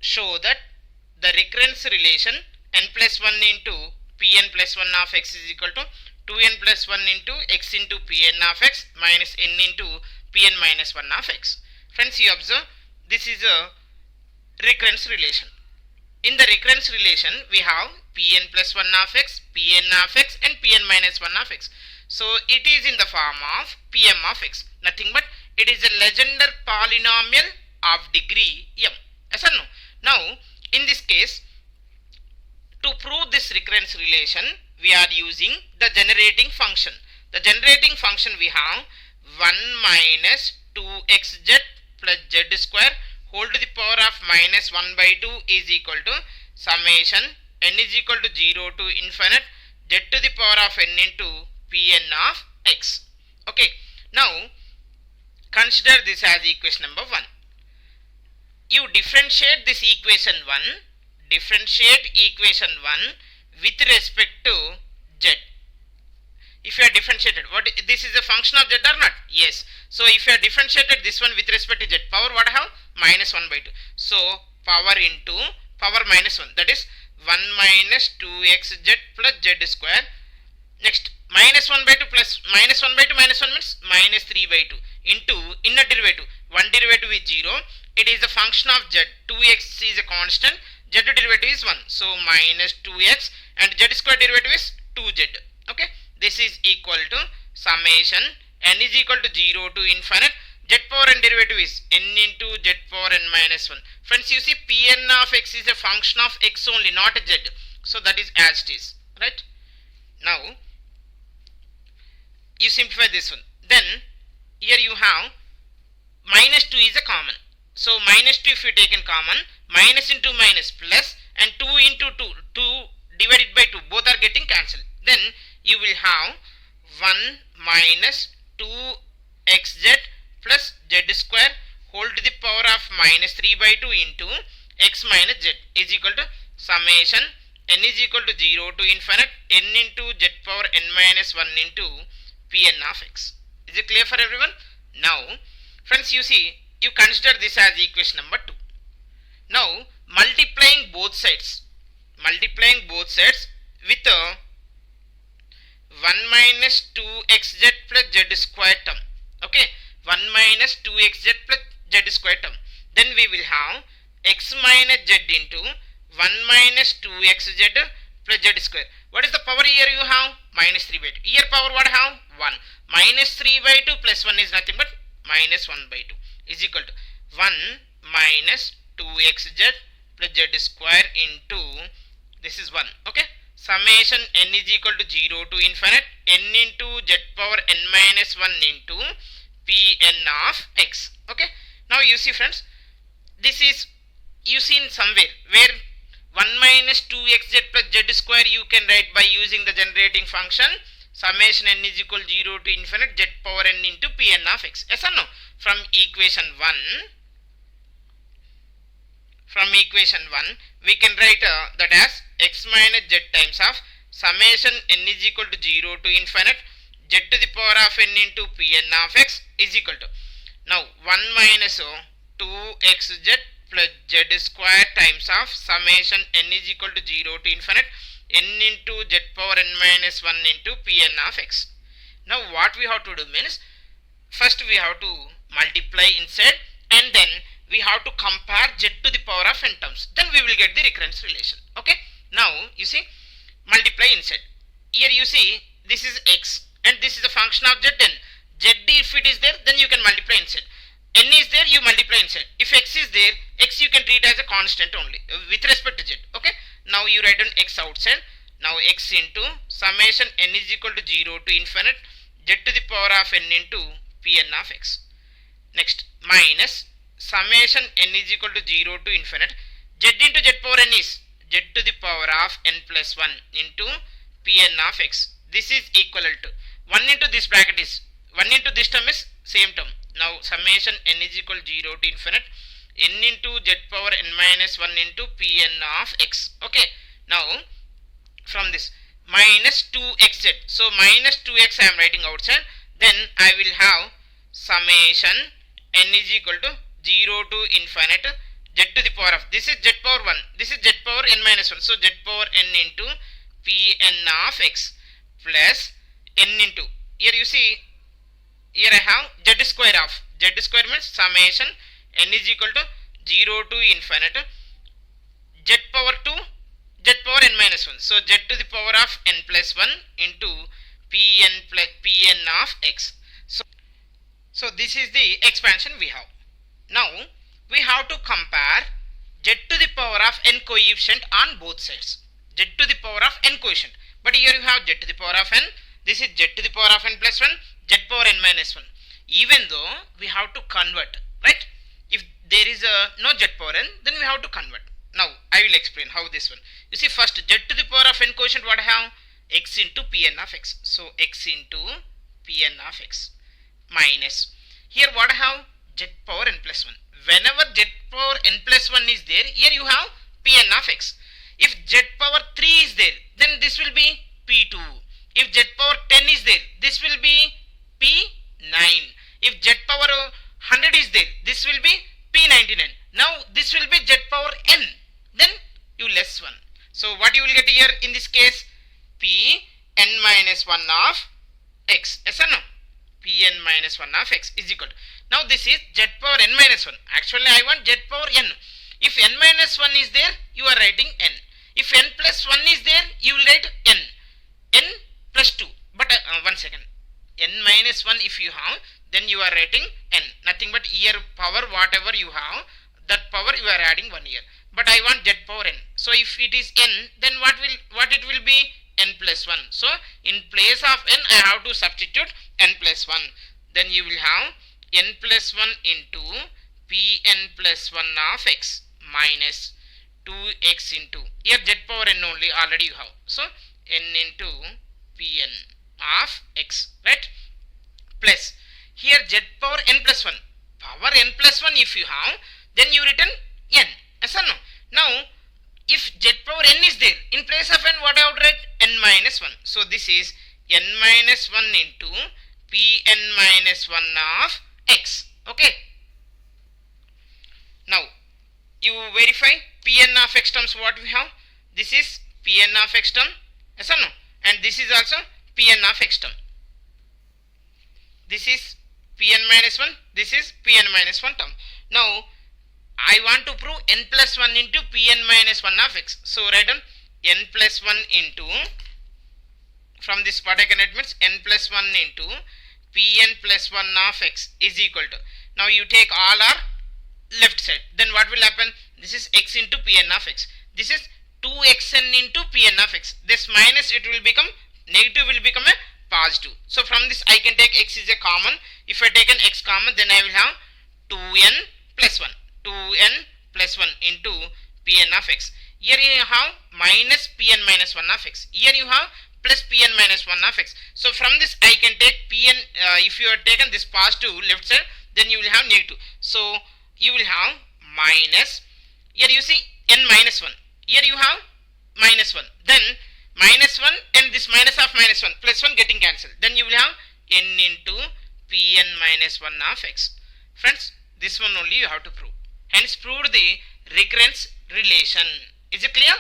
show that the recurrence relation n plus 1 into Pn plus 1 of x is equal to 2n plus 1 into x into Pn of x minus n into Pn minus 1 of x. Friends, you observe this is a recurrence relation. In the recurrence relation, we have Pn plus 1 of x, Pn of x and Pn minus 1 of x. So it is in the form of Pm of x. Nothing but it is a Legendre polynomial of degree m. Yes or no? Now, in this case, to prove this recurrence relation, we are using the generating function. The generating function we have 1 minus 2xz plus z square whole to the power of minus 1 by 2 is equal to summation n is equal to 0 to infinite z to the power of n into Pn of x. Okay. Now, consider this as equation number 1. You differentiate this equation 1. Differentiate equation 1 with respect to z. If you are differentiated, this is a function of z or not? Yes. So if you are differentiated this one with respect to z, power what I have? Minus 1 by 2. So power into power minus 1, that is 1 minus 2xz plus z square. Next, minus 1 by 2 plus minus 1 by 2 minus 1 means minus 3 by 2 into inner derivative. One derivative is 0. It is a function of z. 2x is a constant. Z derivative is 1. So minus 2x and z square derivative is 2z. Okay. This is equal to summation n is equal to 0 to infinite z power n derivative is n into z power n minus 1. Friends, you see Pn of x is a function of x only, not z. So that is as it is. Right. Now, you simplify this one. Then here you have minus 2 is a common. So minus 2 if you take in common, minus into minus plus and 2 into 2, 2 divided by 2, both are getting cancelled. Then you will have 1 minus 2xz plus z square whole to the power of minus 3 by 2 into x minus z is equal to summation n is equal to 0 to infinite n into z power n minus 1 into Pn of x. Is it clear for everyone? Now, friends, you see, you consider this as equation number 2. Now, multiplying both sides with 1 minus 2xz plus z square term. Okay, 1 minus 2xz plus z square term. Then we will have x minus z into 1 minus 2xz plus z square. What is the power here you have? Minus 3 by 2. Here power what I have? 1. Minus 3 by 2 plus 1 is nothing but minus 1 by 2 is equal to 1 minus 2xz plus z square into, this is 1. Okay. Summation n is equal to 0 to infinite n into z power n minus 1 into Pn of x. Okay. Now you see, friends, this is you seen somewhere where 1 minus 2xz plus z square you can write by using the generating function summation n is equal to 0 to infinite z power n into Pn of x. Yes or no? From equation 1 we can write that as x minus z times of summation n is equal to 0 to infinite z to the power of n into Pn of x is equal to, now 1 minus 2xz plus z square times of summation n is equal to 0 to infinite n into z power n minus 1 into Pn of x. Now what we have to do means, first we have to multiply inside and then we have to compare z to the power of n terms. Then we will get the recurrence relation. Okay. Now you see, multiply inside. Here you see this is x and this is a function of z. Then z, if it is there, then you can multiply inside. N is there, you multiply inside. If x is there, x you can treat as a constant only with respect to z. Okay. Now you write down x outside. Now x into summation n is equal to 0 to infinite z to the power of n into Pn of x. Next, minus summation n is equal to 0 to infinite z into z power n is z to the power of n plus 1 into Pn of x. This is equivalent to 1 into this bracket is 1 into this term is same term. Now summation n is equal to 0 to infinite n into z power n minus 1 into Pn of x. Okay. Now from this minus 2xz, so minus 2x I am writing outside. Then I will have summation n is equal to 0 to infinite z to the power of, this is z power 1, this is z power n minus 1, so z power n into Pn of x plus n into, here you see, here I have z square of, z square means summation n is equal to 0 to infinite z power 2 z power n minus 1, so z to the power of n plus 1 into Pn of x. So this is the expansion we have. Now we have to compare z to the power of n coefficient on both sides, z to the power of n coefficient, but here you have z to the power of n, this is z to the power of n plus 1, z power n minus 1, even though we have to convert, right? If there is no z power n, then we have to convert. Now I will explain how this one. You see, first z to the power of n quotient, what I have? X into Pn of x. So x into Pn of x minus, here what I have? Z power n plus 1. Whenever z power n plus 1 is there, here you have Pn of x. If z power 3 is there, then this will be P2. If z power 10 is there, this will be P9. If z power 100 is there, this will be P99. Now this will be z power n, then you less 1. So what you will get here in this case? Pn minus 1 of x. Yes or no? Pn minus 1 of x is equal to, now this is z power n minus 1. Actually I want z power n. If n minus 1 is there, you are writing n. If n plus 1 is there, you will write n. N plus 2. But one second. N minus 1 if you have, then you are writing n. Nothing but here power whatever you have, that power you are adding 1 here. But I want z power n. So if it is n, then what it will be? N plus 1. So in place of n, I have to substitute n plus 1. Then you will have n plus 1 into Pn plus 1 of x minus 2x into, here z power n only already you have. So n into Pn of x, right? Plus here z power n plus 1. Power n plus 1 if you have, then you written n. Yes or no? Now if z power n is there, in place of n what I would write? N minus 1. So this is n minus 1 into Pn minus 1 of x. Okay. Now you verify Pn of x terms what we have. This is Pn of x term. Yes or no? And this is also Pn of x term. This is Pn minus 1. This is Pn minus 1 term. Now I want to prove n plus 1 into Pn minus 1 of x. So write down n plus 1 into, from this what I can write means n plus 1 into Pn plus 1 of x is equal to, now you take all our left side, then what will happen? This is x into Pn of x. This is 2xn into Pn of x. This minus, it will become negative, will become a positive. So from this I can take x is a common. If I take an x common, then I will have 2n plus 1. 2n plus 1 into Pn of x. Here you have minus Pn minus 1 of x. Here you have plus Pn minus 1 of x. So from this I can take Pn, if you have taken this positive left side, then you will have negative. So you will have minus, here you see n minus 1. Here you have minus 1. Then minus 1 and this minus of minus 1 plus 1 getting cancelled. Then you will have n into Pn minus 1 of x. Friends, this one only you have to prove. Hence proved the recurrence relation. Is it clear?